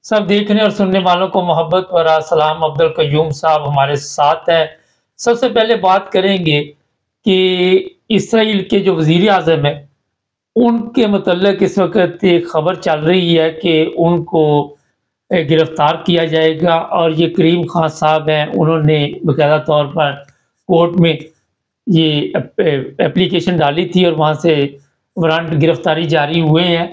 سب دیکھنے اور سننے والوں کو محبت بھرا سلام۔ عبدالقیوم صاحب ہمارے ساتھ ہیں۔ سب سے پہلے بات کریں گے کہ اسرائیل کے جو وزیر اعظم ہیں ان کے متعلق اس وقت ایک خبر چل رہی ہے کہ ان کو گرفتار کیا جائے گا، اور یہ کریم خان صاحب ہیں، انہوں نے باقاعدہ طور پر کورٹ میں یہ اپلیکیشن ڈالی تھی اور وہاں سے وارنٹ گرفتاری جاری ہوئے ہیں۔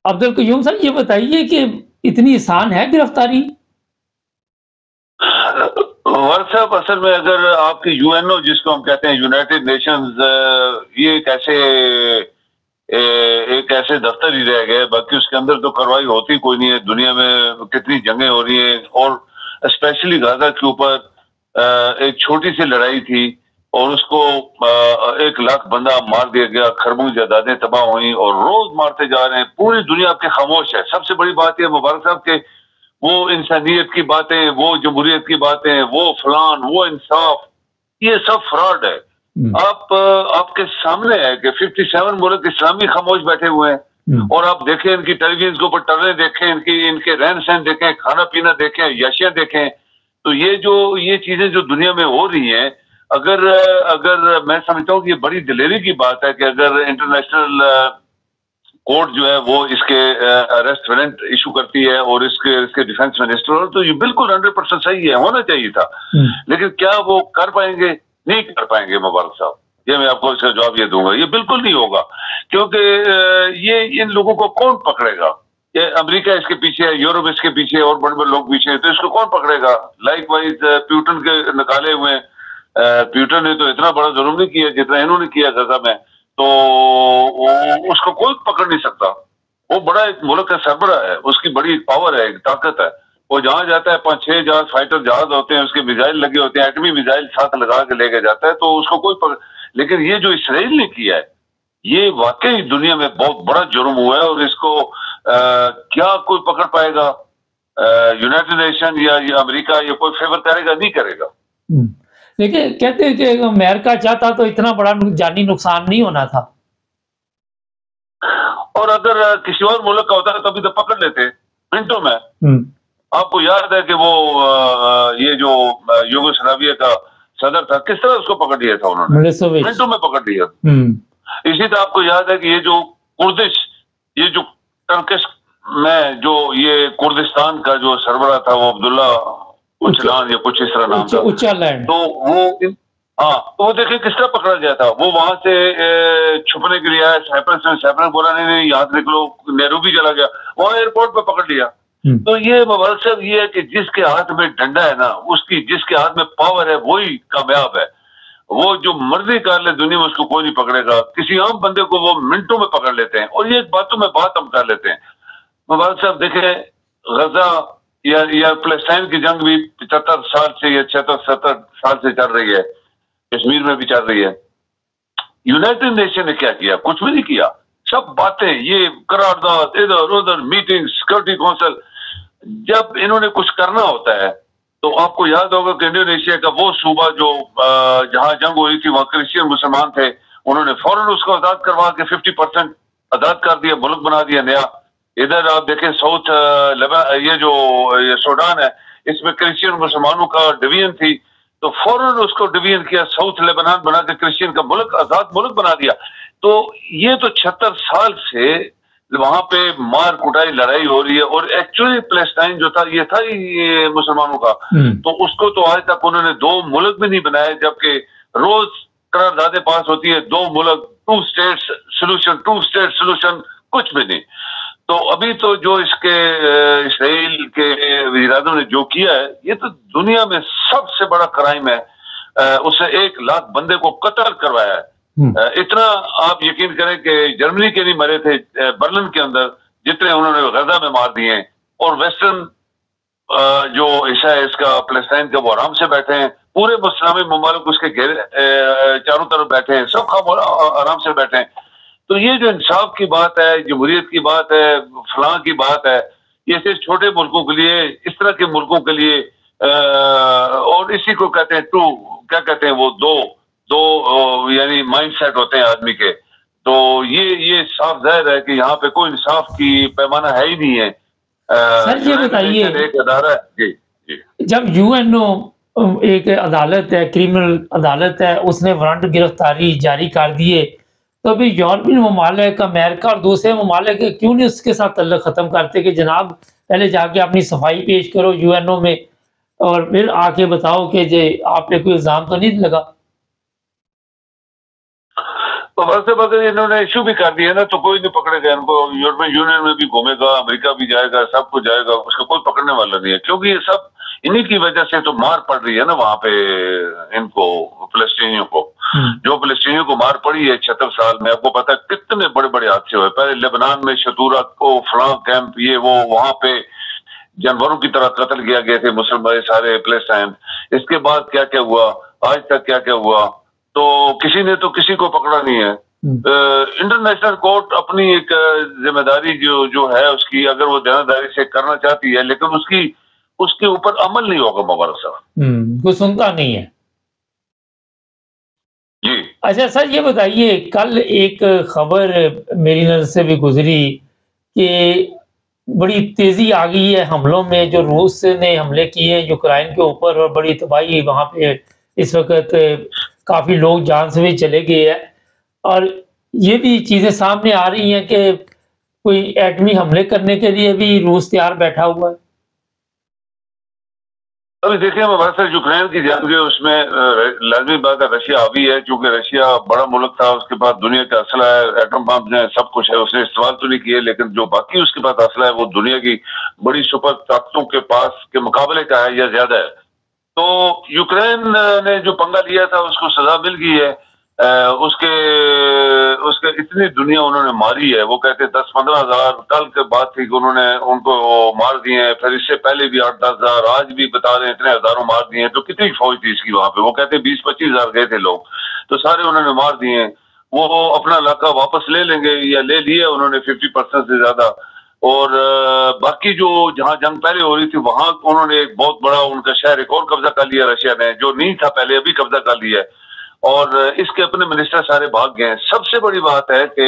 عبدالقیوم صاحب یہ بتائیے کہ اتنی آسان ہے گرفتاری؟ ورد صاحب اصل میں اگر آپ کی یو این او جس کو ہم کہتے ہیں یونائٹڈ نیشنز، یہ ایک ایسے دفتر ہی رہ گئے، باقی اس کے اندر تو کارروائی ہوتی کوئی نہیں ہے۔ دنیا میں کتنی جنگیں ہو رہی ہیں، اور اسپیشلی غزہ کے اوپر ایک چھوٹی سی لڑائی تھی اور اس کو 1 لاکھ بندہ مار دیا گیا، خربوں جائیدادیں تباہ ہوئیں اور روز مارتے جا رہے ہیں۔ پوری دنیا آپ کے خاموش ہے۔ سب سے بڑی بات یہ مبارک صاحب کہ وہ انسانیت کی باتیں، وہ جمہوریت کی باتیں، وہ فلان، وہ انصاف، یہ سب فراڈ ہے۔ آپ کے سامنے ہے کہ 57 ملک اسلامی خاموش بیٹھے ہوئے ہیں، اور آپ دیکھیں ان کی ٹیلی ویژن کے اوپر ٹرنے دیکھیں، ان کے رہن سہن دیکھیں، کھانا پینا دیکھیں، یاشیاں دیکھیں۔ تو یہ چیزیں جو دنیا میں ہو رہی ہیں، اگر میں سمجھتا ہوں کہ یہ بڑی دلیری کی بات ہے کہ اگر انٹرنیشنل کورٹ جو ہے وہ اس کے اریسٹ وارنٹ ایشو کرتی ہے اور اس کے ڈیفینس منسٹر، تو یہ بالکل 100% صحیح ہے، ہونا چاہیے تھا۔ لیکن کیا وہ کر پائیں گے؟ نہیں کر پائیں گے مبارک صاحب، یہ میں آپ کو اس کا جواب یہ دوں گا، یہ بالکل نہیں ہوگا، کیونکہ یہ ان لوگوں کو کون پکڑے گا؟ یہ امریکہ اس کے پیچھے ہے، یورپ اس کے پیچھے، اور بڑے بڑے لوگ پیچھے ہیں، تو اس کو کون پکڑے گا؟ لائک وائز پیوٹن کے نکالے ہوئے ہیں، پیوٹن نے تو اتنا بڑا ظلم نہیں کیا جتنا انہوں نے کیا غزہ میں، تو اس کو کوئی پکڑ نہیں سکتا۔ وہ بڑا ایک ملک کا سربراہ ہے، اس کی بڑی پاور ہے، ایک طاقت ہے، وہ جہاں جاتا ہے 5-6 جہاز فائٹر جہاز ہوتے ہیں، اس کے میزائل لگے ہوتے ہیں، ایٹمی میزائل ساتھ لگا کے لے کے جاتا ہے، تو اس کو کوئی پکڑ۔ لیکن یہ جو اسرائیل نے کیا ہے، یہ واقعی دنیا میں بہت بڑا جرم ہوا ہے، اور اس کو کیا کوئی پکڑ پائے گا؟ یونائٹڈ نیشن یا امریکہ یہ کوئی فیور کرے گا؟ نہیں کرے گا۔ لیکن کہتے ہیں کہ امریکہ چاہتا تو اتنا بڑا جانی نقصان نہیں ہونا تھا، اور اگر کسی اور ملک کا ہوتا ہے تو ابھی تو پکڑ لیتے منٹوں میں۔ آپ کو یاد ہے کہ وہ یہ جو یوگوسلاویہ کا صدر تھا، کس طرح اس کو پکڑ لیا تھا انہوں نے؟ منٹوں میں پکڑ لیا۔ اسی طرح آپ کو یاد ہے کہ یہ جو کردش، یہ جو ٹرکش میں جو یہ کردستان کا جو سربراہ تھا، وہ عبداللہ اچلان یا کچھ اس طرح نام تھا، تو وہ دیکھیں کس طرح پکڑا گیا تھا۔ وہ وہاں سے چھپنے کے لیے آیا، سائپرس بولا نہیں یہاں سے نکلو، نیروبی چلا گیا، وہاں ایئرپورٹ پہ پکڑ لیا۔ تو یہ مبارک صاحب یہ ہے کہ جس کے ہاتھ میں ڈنڈا ہے نا، جس کے ہاتھ میں پاور ہے وہی کامیاب ہے۔ وہ جو مرضی کر لے دنیا میں، اس کو کوئی نہیں پکڑے گا۔ کسی عام بندے کو وہ منٹوں میں پکڑ لیتے ہیں، اور یہ باتوں میں بات ہم کر لیتے ہیں۔ مبارک صاحب دیکھیں، غزہ یا فلسطین کی جنگ بھی 75 سال سے یا 76-70 سال سے چل رہی ہے، کشمیر میں بھی چل رہی ہے۔ یونائٹڈ نیشن نے کیا کیا؟ کچھ بھی نہیں کیا۔ سب باتیں، یہ قرارداد، ادھر ادھر میٹنگ، سیکورٹی کونسل۔ جب انہوں نے کچھ کرنا ہوتا ہے تو آپ کو یاد ہوگا کہ انڈونیشیا کا وہ صوبہ جو جہاں جنگ ہوئی تھی وہاں کرسچین مسلمان تھے، انہوں نے فوراً اس کو آزاد کروا کے 50% آزاد کر دیا، ملک بنا دیا نیا۔ ادھر آپ دیکھیں ساؤتھ یہ جو سوڈان ہے، اس میں کرسچین مسلمانوں کا ڈویژن تھی، تو فوراً اس کو ڈویژن کیا، ساؤتھ لیبنان بنا کے کرسچین کا ملک، آزاد ملک بنا دیا۔ تو یہ تو 76 سال سے وہاں پہ مار کٹائی لڑائی ہو رہی ہے، اور ایکچولی فلسطین جو تھا یہ تھا ہی مسلمانوں کا، تو اس کو تو آج تک انہوں نے 2 ملک بھی نہیں بنائے، جبکہ روز قراردادیں پاس ہوتی ہے، 2 ملک، 2 اسٹیٹس سولوشن، کچھ بھی نہیں۔ تو ابھی تو جو اس کے اسرائیل کے وزیر اعظم نے جو کیا ہے، یہ تو دنیا میں سب سے بڑا کرائم ہے۔ اسے 1 لاکھ بندے کو قتل کروایا ہے۔ اتنا آپ یقین کریں کہ جرمنی کے نہیں مرے تھے برلن کے اندر جتنے انہوں نے غزہ میں مار دیے ہیں، اور ویسٹرن جو حصہ ہے اس کا فلسطین کا وہ آرام سے بیٹھے ہیں، پورے اسلامی ممالک اس کے چاروں طرف بیٹھے ہیں، سب آرام سے بیٹھے ہیں۔ تو یہ جو انصاف کی بات ہے، جمہوریت کی بات ہے، فلاں کی بات ہے، یہ صرف چھوٹے ملکوں کے لیے، اس طرح کے ملکوں کے لیے، اور اسی کو کہتے ہیں کیا کہتے ہیں وہ دو یعنی مائنڈ سیٹ ہوتے ہیں آدمی کے۔ تو یہ صاف ظاہر ہے کہ یہاں پہ کوئی انصاف کی پیمانہ ہے ہی نہیں ہے۔ سر یہ بتائیے ایک ادارہ جب UN ایک عدالت ہے، کرمنل عدالت ہے، اس نے وارنٹ گرفتاری جاری کر دیے، تو ابھی یورپین ممالک، امریکہ اور دوسرے ممالک کیوں نہیں اس کے ساتھ تعلق ختم کرتے کہ جناب پہلے جا کے اپنی صفائی پیش کرو UNO میں اور پھر آ کے بتاؤ کہ جی آپ پہ کوئی الزام تو نہیں لگا؟ تو ویسے اگر انہوں نے ایشو بھی کر دیا نا تو کوئی نہیں پکڑے گا ان کو. یورپین یونین میں بھی گھومے گا، امریکہ بھی جائے گا، سب کچھ جائے گا، اس کا کوئی پکڑنے والا نہیں ہے، کیونکہ یہ سب انہی کی وجہ سے تو مار پڑ رہی ہے نا وہاں پہ ان کو، فلسطینیوں کو. جو فلسطینیوں کو مار پڑی ہے 76 سال میں، آپ کو پتا ہے کتنے بڑے بڑے حادثے ہوئے. پہلے لبنان میں شتورا کو فلاں کیمپ، یہ وہ، وہاں پہ جانوروں کی طرح قتل کیا گئے تھے مسلمان سارے فلسطین. اس کے بعد کیا کیا ہوا، آج تک کیا کیا ہوا، تو کسی نے تو کسی کو پکڑا نہیں ہے. انٹرنیشنل کورٹ اپنی ایک ذمہ داری جو ہے اس کی، اگر وہ ذمہ داری سے کرنا چاہتی ہے، لیکن اس کے اوپر عمل نہیں ہوگا مبارک صاحب، کوئی سنتا نہیں ہے. جی اچھا سر یہ بتائیے، کل ایک خبر میری نظر سے بھی گزری کہ بڑی تیزی آ گئی ہے حملوں میں، جو روس نے حملے کیے یوکرائن کے اوپر اور بڑی تباہی وہاں پہ اس وقت کافی لوگ جان سے بھی چلے گئے ہیں، اور یہ بھی چیزیں سامنے آ رہی ہیں کہ کوئی ایٹمی حملے کرنے کے لیے بھی روس تیار بیٹھا ہوا ہے. ابھی دیکھیں یوکرین کی جنگ جو اس میں لازمی بات ہے رشیا حاوی ہے، چونکہ رشیا بڑا ملک تھا، اس کے پاس دنیا کا اسلحہ ہے، ایٹم بم ہے، سب کچھ ہے، اس نے استعمال تو نہیں کیے، لیکن جو باقی اس کے پاس اسلحہ ہے وہ دنیا کی بڑی سپر طاقتوں کے پاس کے مقابلے کا ہے یا زیادہ ہے. تو یوکرین نے جو پنگا لیا تھا اس کو سزا مل گئی ہے. اس کے اتنی دنیا انہوں نے ماری ہے، وہ کہتے 10-15 ہزار، کل کے بعد تھی کہ انہوں نے ان کو مار دیے ہیں، پھر اس سے پہلے بھی 8-10 ہزار، آج بھی بتا رہے ہیں اتنے ہزاروں مار دیے ہیں. تو کتنی فوج تھی اس کی وہاں پہ، وہ کہتے 20-25 ہزار گئے تھے لوگ، تو سارے انہوں نے مار دیے ہیں. وہ اپنا علاقہ واپس لے لیں گے یا لے لیا انہوں نے 50% سے زیادہ. اور باقی جو جہاں جنگ پہلے ہو رہی تھی وہاں انہوں نے ایک بہت بڑا ان کا شہر ایک اور قبضہ کر لیا رشیا نے، جو نہیں تھا پہلے، ابھی قبضہ کر لیا ہے. اور اس کے اپنے منسٹر سارے بھاگ گئے ہیں. سب سے بڑی بات ہے کہ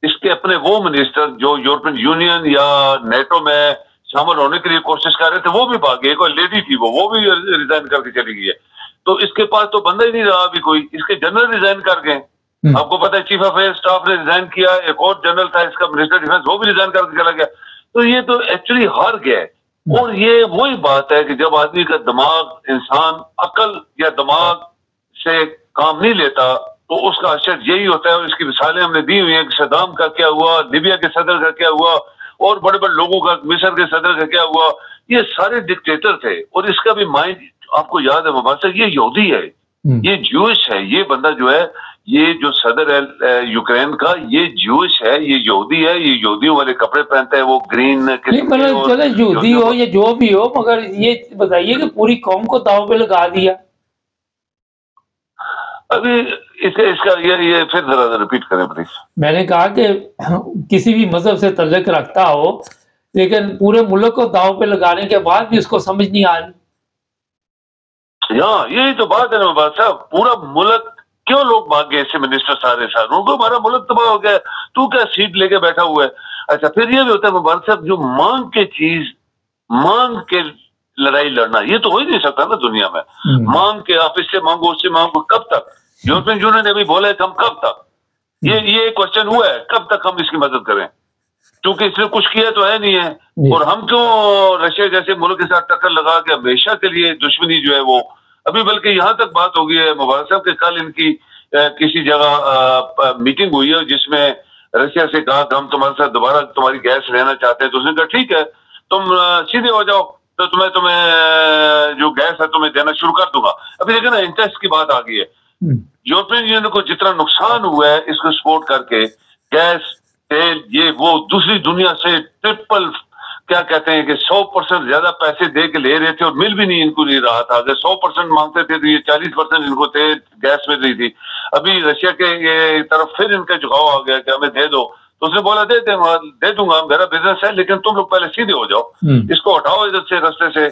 اس کے اپنے وہ منسٹر جو یورپین یونین یا نیٹو میں شامل ہونے کے لیے کوشش کر رہے تھے وہ بھی بھاگ گئے. کوئی لیڈی تھی وہ بھی ریزائن کر کے چلی گئی ہے. تو اس کے پاس تو بندہ ہی نہیں رہا ابھی کوئی. اس کے جنرل ریزائن کر گئے، آپ کو پتا ہے چیف آف ایئر اسٹاف نے ریزائن کیا، ایک اور جنرل تھا اس کا منسٹر ڈیفینس وہ بھی ریزائن کر کے چلا گیا. تو یہ تو ایکچولی ہار گیا ہے. اور یہ وہی بات ہے کہ جب آدمی کا دماغ، انسان عقل یا دماغ سے کام نہیں لیتا تو اس کا اثر یہی ہوتا ہے. اس کی مثالیں ہم نے دی ہوئی ہیں کہ صدام کا کیا ہوا، لیبیا کے صدر کا کیا ہوا، اور بڑے بڑے لوگوں کا، مصر کے صدر کا کیا ہوا. یہ سارے ڈکٹیٹر تھے. اور اس کا بھی مائنڈ آپ کو یاد ہے مبارک، یہ یہودی ہے، یہ جوش ہے. یہ بندہ جو ہے، یہ جو صدر ہے یوکرین کا، یہ جوش ہے، یہ یہودی ہے، یہ یہودیوں والے کپڑے پہنتا ہے، وہ گرین یہودی ہو یا جو بھی ہو، مگر یہ بتائیے کہ پوری قوم کو داؤ پہ لگا دیا. ابھی اس کا یہ پھر ذرا ریپیٹ کریں پلیز. میں نے کہا کہ کسی بھی مذہب سے تعلق رکھتا ہو لیکن پورے ملک کو داؤ پہ لگانے کے بعد بھی اس کو سمجھ نہیں آ رہی. ہاں یہی تو بات ہے نا مبارک صاحب، پورا ملک کیوں لوگ بھاگ گئے ایسے منسٹر سارے ان کو ہمارا ملک تباہ ہو گیا، تو کیا سیٹ لے کے بیٹھا ہوا ہے. اچھا پھر یہ بھی ہوتا ہے مبارک صاحب، جو مانگ کے چیز، مانگ کے لڑائی لڑنا، یہ تو ہو ہی نہیں سکتا نا دنیا میں. مانگ کے آپ اس سے مانگو اس سے مانگو، کب تک؟ یورپین یونین نے بھی بولا ہے کہ ہم کب تک، یہ کوشچن ہوا ہے کب تک ہم اس کی مدد کریں، کیونکہ اس نے کچھ کیا تو ہے نہیں ہے. اور ہم کیوں رشیا جیسے ملک کے ساتھ ٹکر لگا کے ہمیشہ کے لیے دشمنی جو ہے وہ ابھی، بلکہ یہاں تک بات ہو گئی ہے مبارک صاحب کہ کل ان کی کسی جگہ میٹنگ ہوئی ہے جس میں رشیا سے کہا کہ ہم تمہارے ساتھ دوبارہ تمہاری گیس لینا چاہتے ہیں. تو اس نے کہا ٹھیک ہے تم سیدھے ہو جاؤ تو تمہیں جو گیس ہے تمہیں دینا شروع کر دوں گا. ابھی دیکھیں نا انٹرسٹ کی بات آ گئی ہے. یورپین یونین کو جتنا نقصان ہوا ہے اس کو سپورٹ کر کے، گیس، تیل، یہ وہ دوسری دنیا سے ٹرپل کیا کہتے ہیں کہ 100% زیادہ پیسے دے کے لے رہے تھے اور مل بھی نہیں ان کو نہیں رہا تھا. اگر 100% مانگتے تھے تو یہ 40% ان کو تیل گیس مل رہی تھی. ابھی رشیا کے یہ طرف پھر ان کا جھکاؤ آ گیا کہ ہمیں دے دو. تو اس نے بولا دے دوں گا، میرا بزنس ہے، لیکن تم لوگ پہلے سیدھے ہو جاؤ، اس کو ہٹاؤ ادھر سے رستے سے،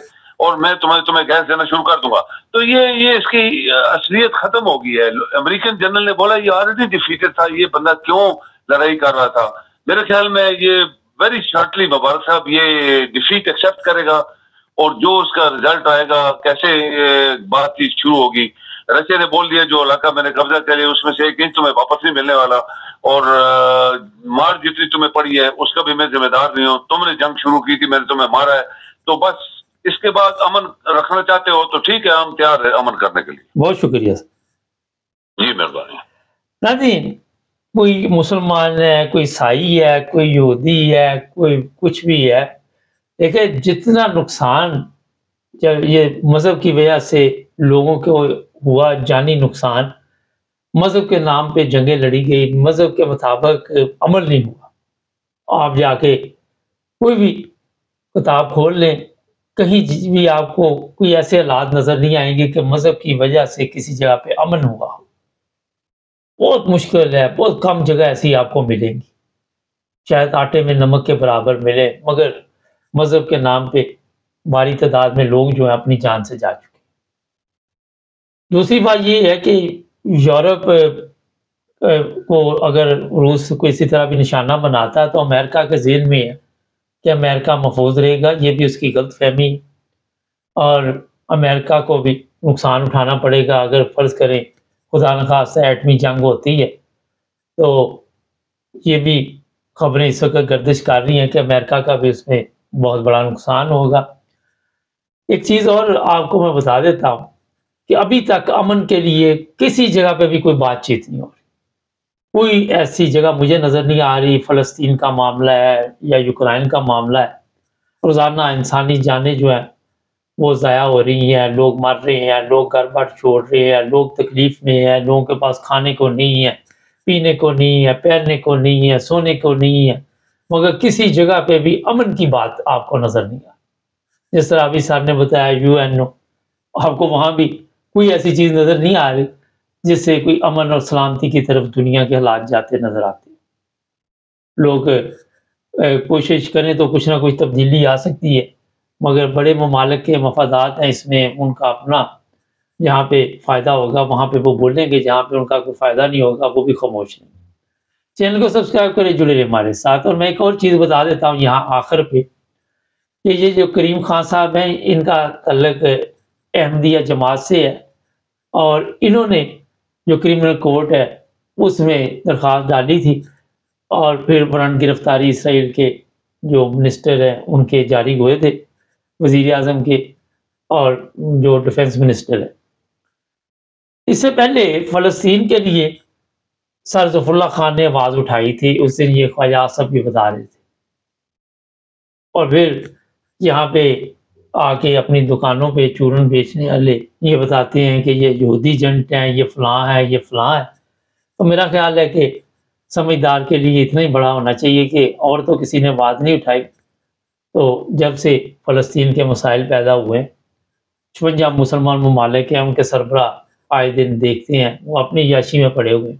اور میں تمہیں گیس دینا شروع کر دوں گا. تو یہ اس کی اصلیت ختم ہو گئی ہے. امریکن جنرل نے بولا یہ آلریڈی ڈیفیٹڈ تھا، یہ بندہ کیوں لڑائی کر رہا تھا. میرے خیال میں یہ ویری شارٹلی مبارک صاحب یہ ڈیفیٹ ایکسیپٹ کرے گا اور جو اس کا رزلٹ آئے گا کیسے بات چیت شروع ہوگی. رشیا نے بول دیا جو علاقہ میں نے قبضہ کر لیا اس میں سے 1 انچ تمہیں واپس نہیں ملنے والا اور مار جتنی تمہیں پڑی ہے اس کا بھی میں ذمہ دار نہیں ہوں, تم نے جنگ شروع کی تھی میں نے تمہیں مارا ہے, تو بس اس کے بعد امن رکھنا چاہتے ہو تو ٹھیک ہے ہم تیار ہے امن کرنے کے لیے. بہت شکریہ جی مہربانی. ناظرین, کوئی مسلمان ہے, کوئی عیسائی ہے, کوئی یہودی ہے, کوئی کچھ بھی ہے, دیکھیں جتنا نقصان جب یہ مذہب کی وجہ سے لوگوں کو ہوا, جانی نقصان, مذہب کے نام پہ جنگیں لڑی گئی, مذہب کے مطابق عمل نہیں ہوا. آپ جا کے کوئی بھی کتاب کھول لیں, کہیں بھی آپ کو کوئی ایسے حالات نظر نہیں آئیں گے کہ مذہب کی وجہ سے کسی جگہ پہ امن ہوا ہو. بہت مشکل ہے, بہت کم جگہ ایسی آپ کو ملیں گی, شاید آٹے میں نمک کے برابر ملے, مگر مذہب کے نام پہ بڑی تعداد میں لوگ جو ہیں اپنی جان سے جا چکے. دوسری بات یہ ہے کہ یورپ کو اگر روس کو اسی طرح بھی نشانہ بناتا ہے تو امریکہ کے ذہن میں ہے کہ امریکہ محفوظ رہے گا, یہ بھی اس کی غلط فہمی ہے, اور امریکہ کو بھی نقصان اٹھانا پڑے گا اگر فرض کریں خدا نخواستہ ایٹمی جنگ ہوتی ہے. تو یہ بھی خبریں اس وقت گردش کر رہی ہیں کہ امریکہ کا بھی اس میں بہت بڑا نقصان ہوگا. ایک چیز اور آپ کو میں بتا دیتا ہوں کہ ابھی تک امن کے لیے کسی جگہ پہ بھی کوئی بات چیت نہیں ہو رہی. کوئی ایسی جگہ مجھے نظر نہیں آ رہی. فلسطین کا معاملہ ہے یا یوکرائن کا معاملہ ہے, روزانہ انسانی جانیں جو ہیں وہ ضائع ہو رہی ہیں, لوگ مر رہے ہیں, لوگ گھر بار چھوڑ رہے ہیں, لوگ تکلیف میں ہیں, لوگوں کے پاس کھانے کو نہیں ہے, پینے کو نہیں ہے, پہننے کو نہیں ہے, سونے کو نہیں ہے, مگر کسی جگہ پہ بھی امن کی بات آپ کو نظر نہیں آ. جس طرح ابھی صاحب نے بتایا UN, آپ کو وہاں بھی کوئی ایسی چیز نظر نہیں آ رہی جس سے کوئی امن اور سلامتی کی طرف دنیا کے حالات جاتے نظر آتے. لوگ کوشش کریں تو کچھ نہ کچھ تبدیلی آ سکتی ہے, مگر بڑے ممالک کے مفادات ہیں اس میں, ان کا اپنا جہاں پہ فائدہ ہوگا وہاں پہ وہ بولیں گے, جہاں پہ ان کا کوئی فائدہ نہیں ہوگا وہ بھی خاموش نہیں. چینل کو سبسکرائب کریں, جڑے رہے ہمارے ساتھ. اور میں ایک اور چیز بتا دیتا ہوں یہاں آخر پہ کہ یہ جو کریم خان صاحب ہیں ان کا تعلق احمدیہ جماعت سے ہے, اور انہوں نے جو کرمنل کورٹ ہے اس میں درخواست ڈالی تھی, اور پھر بران گرفتاری اسرائیل کے جو منسٹر ہیں ان کے جاری ہوئے تھے, وزیر اعظم کے اور جو ڈیفنس منسٹر ہے. اس سے پہلے فلسطین کے لیے سر ظفر اللہ خان نے آواز اٹھائی تھی, اس دن یہ خواجہ صاحب بھی بتا رہے تھے, اور پھر یہاں پہ آ کے اپنی دکانوں پہ چورن بیچنے والے یہ بتاتے ہیں کہ یہ یہودی جنٹ ہیں, یہ فلاں ہے, یہ فلاں ہے. تو میرا خیال ہے کہ سمجھدار کے لیے اتنا ہی بڑا ہونا چاہیے کہ اور تو کسی نے بات نہیں اٹھائی. تو جب سے فلسطین کے مسائل پیدا ہوئے 56 مسلمان ممالک ہیں, ان کے سربراہ آئے دن دیکھتے ہیں وہ اپنی یاشی میں پڑے ہوئے.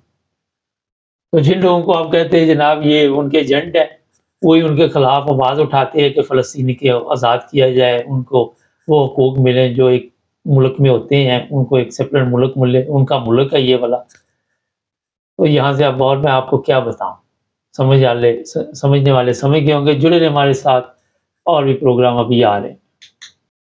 تو جن لوگوں کو آپ کہتے ہیں جناب یہ ان کے ایجنٹ ہیں, وہی ان کے خلاف آواز اٹھاتے ہیں کہ فلسطینی کے آزاد کیا جائے, ان کو وہ حقوق ملیں جو ایک ملک میں ہوتے ہیں, ان کو ایک سیپریٹ ملک ملے, ان کا ملک ہے یہ والا. تو یہاں سے اب اور میں آپ کو کیا بتاؤں, سمجھنے والے سمجھ گئے ہوں گے. جڑے رہے ہمارے ساتھ, اور بھی پروگرام ابھی آ رہے ہیں.